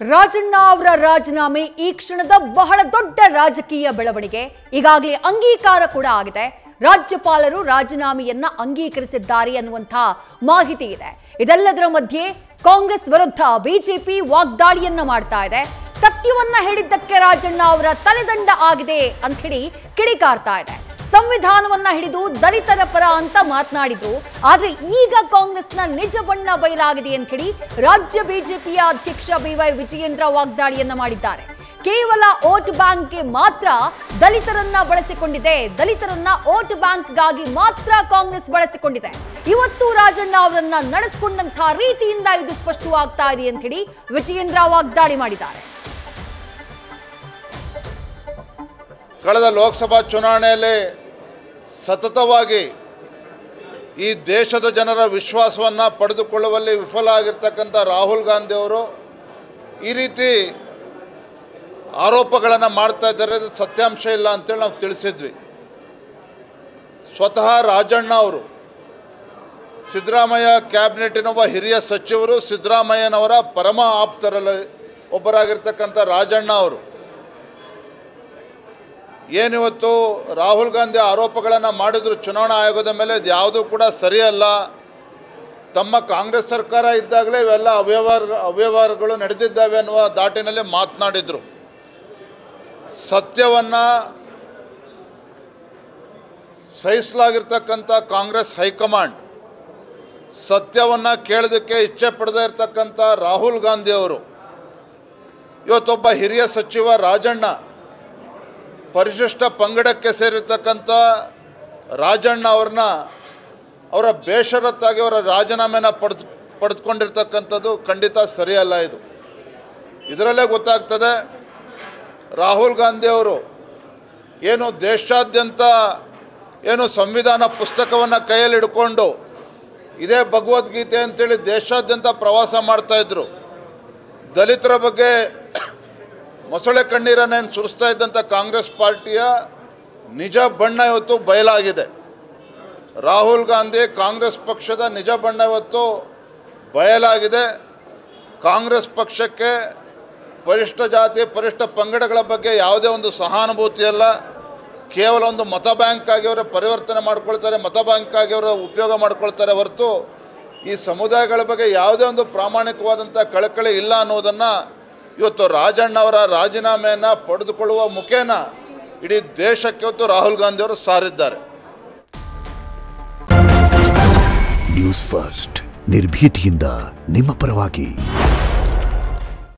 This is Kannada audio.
ರಾಜಣ್ಣ ಅವರ ರಾಜೀನಾಮೆ ಈ ಕ್ಷಣದ ಬಹಳ ದೊಡ್ಡ ರಾಜಕೀಯ ಬೆಳವಣಿಗೆ. ಈಗಾಗಲೇ ಅಂಗೀಕಾರ ಕೂಡ ಆಗಿದೆ. ರಾಜ್ಯಪಾಲರು ರಾಜೀನಾಮೆಯನ್ನ ಅಂಗೀಕರಿಸಿದ್ದಾರೆ ಅನ್ನುವಂತ ಮಾಹಿತಿ ಇದೆ. ಇದೆಲ್ಲದರ ಮಧ್ಯೆ ಕಾಂಗ್ರೆಸ್ ವಿರುದ್ಧ ಬಿಜೆಪಿ ವಾಗ್ದಾಳಿಯನ್ನ ಮಾಡ್ತಾ ಇದೆ. ಸತ್ಯವನ್ನ ಹೇಳಿದ್ದಕ್ಕೆ ರಾಜಣ್ಣ ಅವರ ತಲೆದಂಡ ಆಗಿದೆ ಅಂತ ಹೇಳಿ ಕಿಡಿಕಾರ್ತಾ ಇದೆ. ಸಂವಿಧಾನವನ್ನ ಹಿಡಿದು ದಲಿತರ ಪರ ಅಂತ ಮಾತನಾಡಿದ್ರು. ಆದ್ರೆ ಈಗ ಕಾಂಗ್ರೆಸ್ನ ನಿಜ ಬಣ್ಣ ಬಯಲಾಗಿದೆ ಅಂತ ಹೇಳಿ ರಾಜ್ಯ ಬಿಜೆಪಿಯ ಅಧ್ಯಕ್ಷ ಬಿವೈ ವಿಜಯೇಂದ್ರ ವಾಗ್ದಾಳಿಯನ್ನ ಮಾಡಿದ್ದಾರೆ. ಕೇವಲ ವೋಟ್ ಬ್ಯಾಂಕ್ಗೆ ಮಾತ್ರ ದಲಿತರನ್ನ ಬಳಸಿಕೊಂಡಿದೆ, ದಲಿತರನ್ನ ವೋಟ್ ಬ್ಯಾಂಕ್ಗಾಗಿ ಮಾತ್ರ ಕಾಂಗ್ರೆಸ್ ಬಳಸಿಕೊಂಡಿದೆ. ಇವತ್ತು ರಾಜಣ್ಣ ಅವರನ್ನ ನಡೆಸಿಕೊಂಡಂತಹ ರೀತಿಯಿಂದ ಇದು ಸ್ಪಷ್ಟವಾಗ್ತಾ ಇದೆ ಅಂತ ಹೇಳಿ ವಿಜಯೇಂದ್ರ ವಾಗ್ದಾಳಿ ಮಾಡಿದ್ದಾರೆ. ಕಳೆದ ಲೋಕಸಭಾ ಚುನಾವಣೆಯಲ್ಲಿ ಸತತವಾಗಿ ಈ ದೇಶದ ಜನರ ವಿಶ್ವಾಸವನ್ನು ಪಡೆದುಕೊಳ್ಳುವಲ್ಲಿ ವಿಫಲ ಆಗಿರ್ತಕ್ಕಂಥ ರಾಹುಲ್ ಗಾಂಧಿ ಅವರು ಈ ರೀತಿ ಆರೋಪಗಳನ್ನು ಮಾಡ್ತಾ ಇದ್ದಾರೆ. ಸತ್ಯಾಂಶ ಇಲ್ಲ ಅಂತೇಳಿ ನಾವು ತಿಳಿಸಿದ್ವಿ. ಸ್ವತಃ ರಾಜಣ್ಣ ಅವರು ಸಿದ್ದರಾಮಯ್ಯ ಕ್ಯಾಬಿನೆಟ್ಟಿನ ಒಬ್ಬ ಹಿರಿಯ ಸಚಿವರು, ಸಿದ್ದರಾಮಯ್ಯನವರ ಪರಮ ಆಪ್ತರಲ್ಲಿ ಒಬ್ಬರಾಗಿರ್ತಕ್ಕಂಥ ರಾಜಣ್ಣ ಅವರು ಏನಿವತ್ತು ರಾಹುಲ್ ಗಾಂಧಿ ಆರೋಪಗಳನ್ನು ಮಾಡಿದ್ರು ಚುನಾವಣಾ ಆಯೋಗದ ಮೇಲೆ, ಇದು ಯಾವುದೂ ಕೂಡ ಸರಿಯಲ್ಲ. ತಮ್ಮ ಕಾಂಗ್ರೆಸ್ ಸರ್ಕಾರ ಇದ್ದಾಗಲೇ ಇವೆಲ್ಲ ಅವ್ಯವಹಾರಗಳು ನಡೆದಿದ್ದಾವೆ ಅನ್ನುವ ದಾಟಿನಲ್ಲಿ ಮಾತನಾಡಿದರು. ಸತ್ಯವನ್ನು ಸಹಿಸಲಾಗಿರ್ತಕ್ಕಂಥ ಕಾಂಗ್ರೆಸ್ ಹೈಕಮಾಂಡ್ ಸತ್ಯವನ್ನು ಕೇಳೋದಕ್ಕೆ ಇಚ್ಛೆ ಪಡದೇ ಇರತಕ್ಕಂಥ ರಾಹುಲ್ ಗಾಂಧಿ ಅವರು ಇವತ್ತೊಬ್ಬ ಹಿರಿಯ ಸಚಿವ ರಾಜಣ್ಣ, ಪರಿಶಿಷ್ಟ ಪಂಗಡಕ್ಕೆ ಸೇರಿರ್ತಕ್ಕಂಥ ರಾಜಣ್ಣ ಅವರ ಬೇಷರತ್ತಾಗಿ ಅವರ ರಾಜೀನಾಮೆನ ಪಡೆದುಕೊಂಡಿರ್ತಕ್ಕಂಥದ್ದು ಖಂಡಿತ ಸರಿಯಲ್ಲ. ಇದರಲ್ಲೇ ಗೊತ್ತಾಗ್ತದೆ ರಾಹುಲ್ ಗಾಂಧಿ ಅವರು ಏನು ದೇಶಾದ್ಯಂತ ಏನು ಸಂವಿಧಾನ ಪುಸ್ತಕವನ್ನು ಕೈಯಲ್ಲಿ ಹಿಡ್ಕೊಂಡು ಇದೇ ಭಗವದ್ಗೀತೆ ಅಂತೇಳಿ ದೇಶಾದ್ಯಂತ ಪ್ರವಾಸ ಮಾಡ್ತಾಯಿದ್ರು. ದಲಿತರ ಬಗ್ಗೆ ಮೊಸಳೆ ಕಣ್ಣೀರನ್ನೇನು ಸುರಿಸ್ತಾ ಇದ್ದಂಥ ಕಾಂಗ್ರೆಸ್ ಪಾರ್ಟಿಯ ನಿಜ ಬಣ್ಣ ಇವತ್ತು ಬಯಲಾಗಿದೆ. ರಾಹುಲ್ ಗಾಂಧಿ ಕಾಂಗ್ರೆಸ್ ಪಕ್ಷದ ನಿಜ ಬಣ್ಣ ಇವತ್ತು ಬಯಲಾಗಿದೆ. ಕಾಂಗ್ರೆಸ್ ಪಕ್ಷಕ್ಕೆ ಪರಿಶಿಷ್ಟ ಜಾತಿ ಪರಿಶಿಷ್ಟ ಪಂಗಡಗಳ ಬಗ್ಗೆ ಯಾವುದೇ ಒಂದು ಸಹಾನುಭೂತಿ ಅಲ್ಲ. ಕೇವಲ ಒಂದು ಮತ ಬ್ಯಾಂಕ್ ಆಗಿ ಅವರ ಪರಿವರ್ತನೆ ಮಾಡ್ಕೊಳ್ತಾರೆ, ಮತ ಬ್ಯಾಂಕ್ ಆಗಿ ಅವರ ಉಪಯೋಗ ಮಾಡ್ಕೊಳ್ತಾರೆ ಹೊರತು ಈ ಸಮುದಾಯಗಳ ಬಗ್ಗೆ ಯಾವುದೇ ಒಂದು ಪ್ರಾಮಾಣಿಕವಾದಂಥ ಕಳಕಳಿ ಇಲ್ಲ ಅನ್ನೋದನ್ನು ಇವತ್ತು ರಾಜಣ್ಣ ಅವರ ರಾಜೀನಾಮೆಯನ್ನು ಪಡೆದುಕೊಳ್ಳುವ ಮುಖೇನ ಇಡೀ ದೇಶಕ್ಕೆ ಇವತ್ತು ರಾಹುಲ್ ಗಾಂಧಿ ಅವರು ಸಾರಿದ್ದಾರೆ. ನ್ಯೂಸ್ ಫಸ್ಟ್ ನಿರ್ಭೀತಿಯಿಂದ ನಿಮ್ಮ ಪರವಾಗಿ.